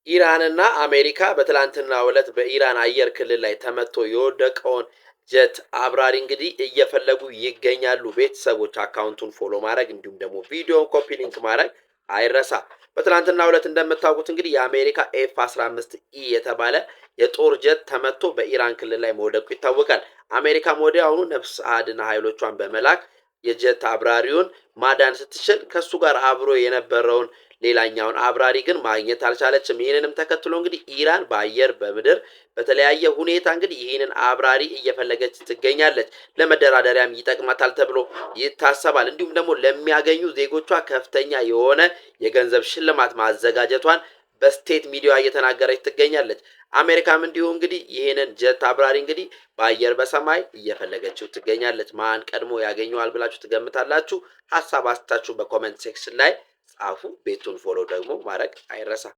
ኢራንና አሜሪካ በትላንትናው ዕለት በኢራን አየር ክልል ላይ ተመቶ የወደቀውን ጀት አብራሪ እንግዲህ እየፈለጉ ይገኛሉ። ቤተሰቦች አካውንቱን ፎሎ ማድረግ እንዲሁም ደግሞ ቪዲዮን ኮፒ ሊንክ ማድረግ አይረሳ። በትላንትናው ዕለት እንደምታውቁት እንግዲህ የአሜሪካ ኤፍ-15 የተባለ የጦር ጀት ተመቶ በኢራን ክልል ላይ መውደቁ ይታወቃል። አሜሪካም ወዲያውኑ ነፍስ አድን ኃይሎቿን በመላክ የጀት አብራሪውን ማዳን ስትችል ከሱ ጋር አብሮ የነበረውን ሌላኛውን አብራሪ ግን ማግኘት አልቻለችም። ይህንንም ተከትሎ እንግዲህ ኢራን በአየር በምድር በተለያየ ሁኔታ እንግዲህ ይህንን አብራሪ እየፈለገች ትገኛለች። ለመደራደሪያም ይጠቅማታል ተብሎ ይታሰባል። እንዲሁም ደግሞ ለሚያገኙ ዜጎቿ ከፍተኛ የሆነ የገንዘብ ሽልማት ማዘጋጀቷን በስቴት ሚዲያ እየተናገረች ትገኛለች። አሜሪካም እንዲሁ እንግዲህ ይህንን ጀት አብራሪ እንግዲህ በአየር በሰማይ እየፈለገችው ትገኛለች። ማን ቀድሞ ያገኘዋል ብላችሁ ትገምታላችሁ? ሀሳብ አስታችሁ በኮሜንት ሴክሽን ላይ ጻፉ። ቤቱን ፎሎ ደግሞ ማድረግ አይረሳ።